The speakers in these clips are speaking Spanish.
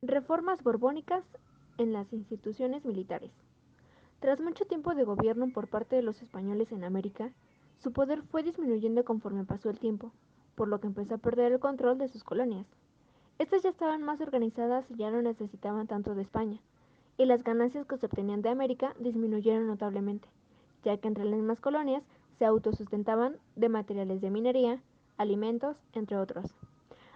Reformas borbónicas en las instituciones militares. Tras mucho tiempo de gobierno por parte de los españoles en América, su poder fue disminuyendo conforme pasó el tiempo, por lo que empezó a perder el control de sus colonias. Estas ya estaban más organizadas y ya no necesitaban tanto de España, y las ganancias que se obtenían de América disminuyeron notablemente, ya que entre las mismas colonias se autosustentaban de materiales de minería, alimentos, entre otros,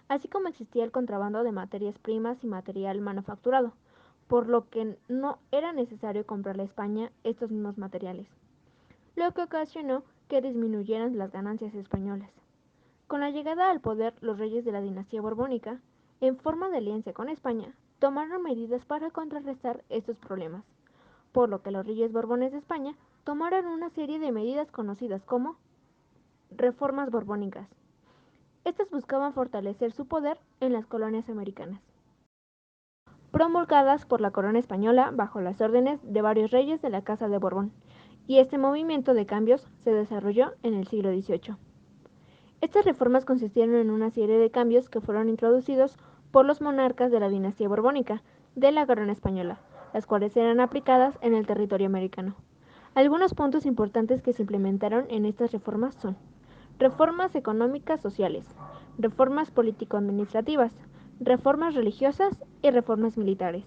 así como existía el contrabando de materias primas y material manufacturado, por lo que no era necesario comprarle a España estos mismos materiales, lo que ocasionó que disminuyeran las ganancias españolas. Con la llegada al poder, los reyes de la dinastía borbónica, en forma de alianza con España, tomaron medidas para contrarrestar estos problemas, por lo que los reyes borbones de España tomaron una serie de medidas conocidas como reformas borbónicas. Estas buscaban fortalecer su poder en las colonias americanas, promulgadas por la corona española bajo las órdenes de varios reyes de la Casa de Borbón, y este movimiento de cambios se desarrolló en el siglo XVIII. Estas reformas consistieron en una serie de cambios que fueron introducidos por los monarcas de la dinastía borbónica de la corona española, las cuales eran aplicadas en el territorio americano. Algunos puntos importantes que se implementaron en estas reformas son reformas económicas sociales, reformas político-administrativas, reformas religiosas y reformas militares.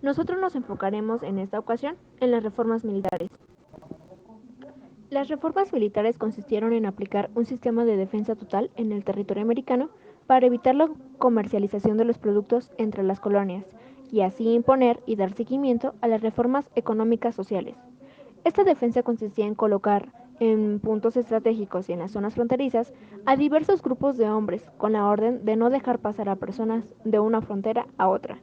Nosotros nos enfocaremos en esta ocasión en las reformas militares. Las reformas militares consistieron en aplicar un sistema de defensa total en el territorio americano para evitar la comercialización de los productos entre las colonias y así imponer y dar seguimiento a las reformas económicas sociales. Esta defensa consistía en colocar en puntos estratégicos y en las zonas fronterizas a diversos grupos de hombres con la orden de no dejar pasar a personas de una frontera a otra,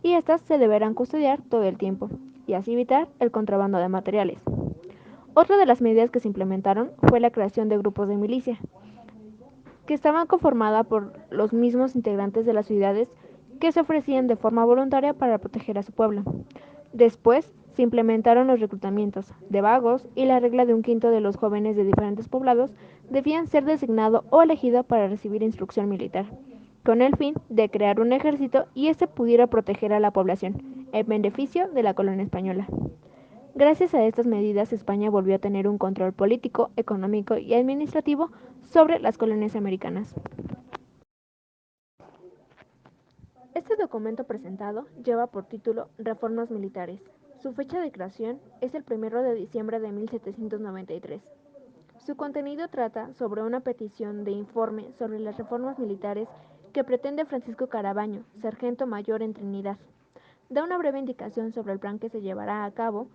y estas se deberán custodiar todo el tiempo y así evitar el contrabando de materiales. Otra de las medidas que se implementaron fue la creación de grupos de milicia, que estaban conformadas por los mismos integrantes de las ciudades que se ofrecían de forma voluntaria para proteger a su pueblo. Después se implementaron los reclutamientos de vagos y la regla de un quinto de los jóvenes de diferentes poblados debían ser designado o elegido para recibir instrucción militar, con el fin de crear un ejército y éste pudiera proteger a la población, en beneficio de la colonia española. Gracias a estas medidas, España volvió a tener un control político, económico y administrativo sobre las colonias americanas. Este documento presentado lleva por título Reformas Militares. Su fecha de creación es el 1 de diciembre de 1793. Su contenido trata sobre una petición de informe sobre las reformas militares que pretende Francisco Carabaño, sargento mayor en Trinidad. Da una breve indicación sobre el plan que se llevará a cabo,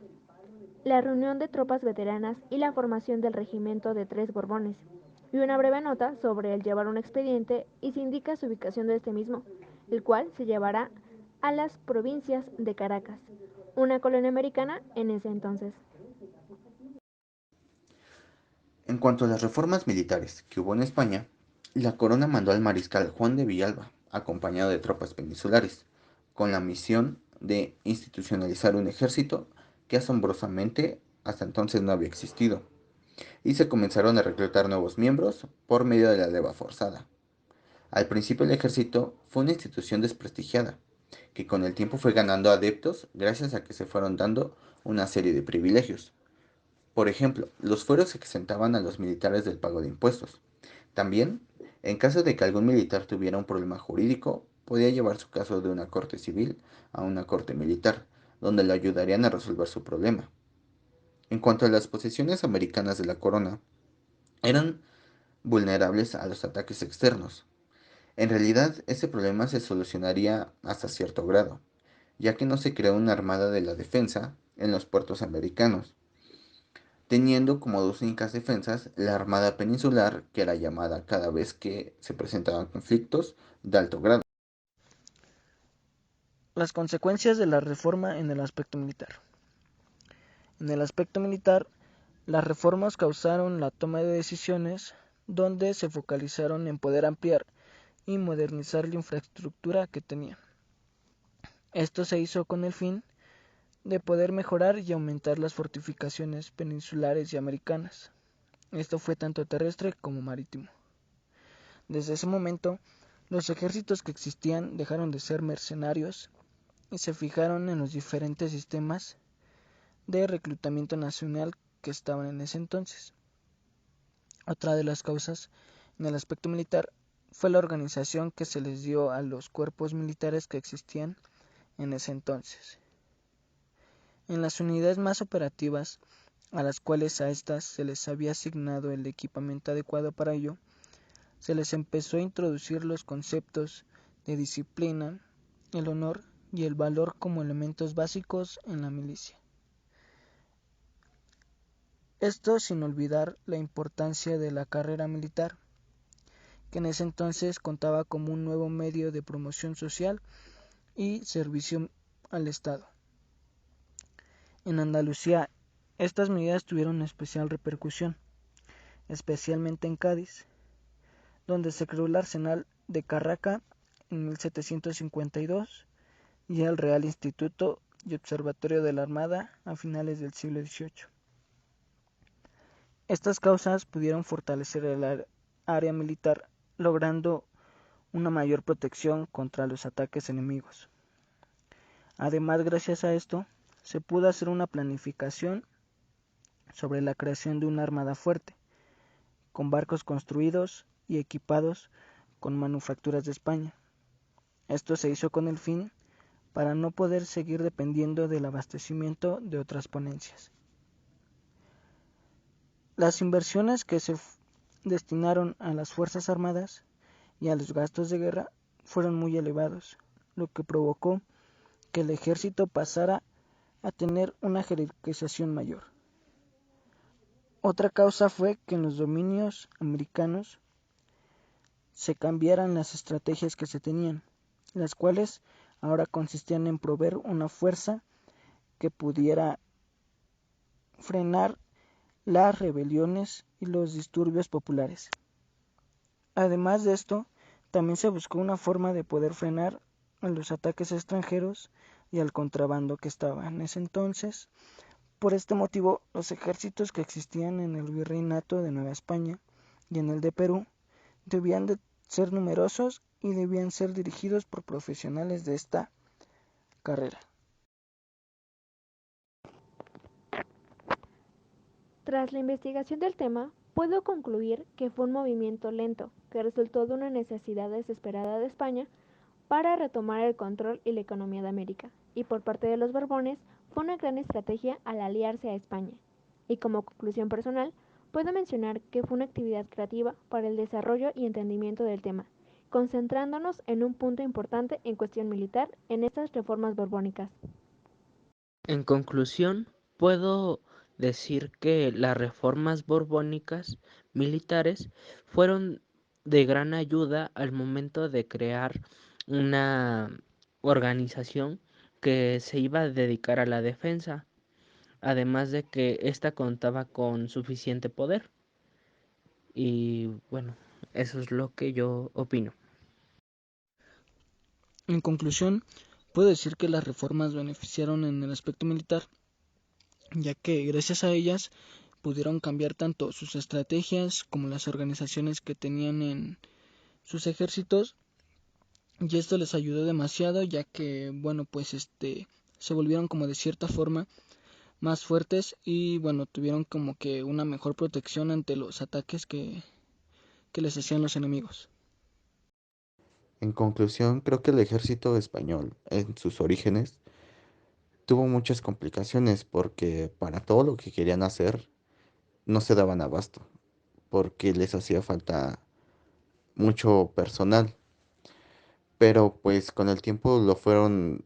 la reunión de tropas veteranas y la formación del regimiento de Tres Borbones, y una breve nota sobre el llevar un expediente y se indica su ubicación de este mismo, el cual se llevará a las provincias de Caracas, una colonia americana en ese entonces. En cuanto a las reformas militares que hubo en España, la corona mandó al mariscal Juan de Villalba, acompañado de tropas peninsulares, con la misión de institucionalizar un ejército que asombrosamente hasta entonces no había existido, y se comenzaron a reclutar nuevos miembros por medio de la leva forzada. Al principio el ejército fue una institución desprestigiada, que con el tiempo fue ganando adeptos gracias a que se fueron dando una serie de privilegios. Por ejemplo, los fueros exentaban a los militares del pago de impuestos. También, en caso de que algún militar tuviera un problema jurídico, podía llevar su caso de una corte civil a una corte militar, donde le ayudarían a resolver su problema. En cuanto a las posesiones americanas de la corona, eran vulnerables a los ataques externos. En realidad, este problema se solucionaría hasta cierto grado, ya que no se creó una armada de la defensa en los puertos americanos, teniendo como dos únicas defensas la Armada Peninsular, que era llamada cada vez que se presentaban conflictos de alto grado. Las consecuencias de la reforma en el aspecto militar. En el aspecto militar, las reformas causaron la toma de decisiones donde se focalizaron en poder ampliar y modernizar la infraestructura que tenía. Esto se hizo con el fin de poder mejorar y aumentar las fortificaciones peninsulares y americanas. Esto fue tanto terrestre como marítimo. Desde ese momento, Los ejércitos que existían dejaron de ser mercenarios y se fijaron en los diferentes sistemas de reclutamiento nacional que estaban en ese entonces. Otra de las causas en el aspecto militar fue la organización que se les dio a los cuerpos militares que existían en ese entonces. En las unidades más operativas, a las cuales a estas se les había asignado el equipamiento adecuado para ello, se les empezó a introducir los conceptos de disciplina, el honor y el valor como elementos básicos en la milicia. Esto sin olvidar la importancia de la carrera militar, que en ese entonces contaba como un nuevo medio de promoción social y servicio al Estado. En Andalucía, estas medidas tuvieron especial repercusión, especialmente en Cádiz, donde se creó el Arsenal de Carraca en 1752 y el Real Instituto y Observatorio de la Armada a finales del siglo XVIII. Estas causas pudieron fortalecer el área militar, logrando una mayor protección contra los ataques enemigos. Además, gracias a esto, se pudo hacer una planificación sobre la creación de una armada fuerte, con barcos construidos y equipados con manufacturas de España. Esto se hizo con el fin para no poder seguir dependiendo del abastecimiento de otras ponencias. Las inversiones que se destinaron a las Fuerzas Armadas y a los gastos de guerra fueron muy elevados, lo que provocó que el ejército pasara a tener una jerarquización mayor. Otra causa fue que en los dominios americanos se cambiaran las estrategias que se tenían, las cuales ahora consistían en proveer una fuerza que pudiera frenar las rebeliones y los disturbios populares. Además de esto, también se buscó una forma de poder frenar a los ataques extranjeros y al contrabando que estaba en ese entonces. Por este motivo, los ejércitos que existían en el Virreinato de Nueva España y en el de Perú debían de ser numerosos y debían ser dirigidos por profesionales de esta carrera. Tras la investigación del tema, puedo concluir que fue un movimiento lento, que resultó de una necesidad desesperada de España para retomar el control y la economía de América, y por parte de los Borbones fue una gran estrategia al aliarse a España. Y como conclusión personal, puedo mencionar que fue una actividad creativa para el desarrollo y entendimiento del tema, concentrándonos en un punto importante en cuestión militar en estas reformas borbónicas. En conclusión, puedo decir que las reformas borbónicas militares fueron de gran ayuda al momento de crear una organización que se iba a dedicar a la defensa, además de que ésta contaba con suficiente poder. Y bueno, eso es lo que yo opino. En conclusión, puedo decir que las reformas beneficiaron en el aspecto militar, ya que gracias a ellas pudieron cambiar tanto sus estrategias como las organizaciones que tenían en sus ejércitos, y esto les ayudó demasiado, ya que se volvieron como de cierta forma más fuertes y tuvieron como que una mejor protección ante los ataques que les hacían los enemigos. En conclusión, creo que el ejército español, en sus orígenes, tuvo muchas complicaciones porque para todo lo que querían hacer no se daban abasto, porque les hacía falta mucho personal. Pero pues con el tiempo lo fueron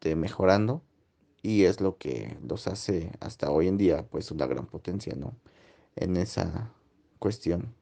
mejorando y es lo que los hace hasta hoy en día pues una gran potencia, ¿no? En esa cuestión.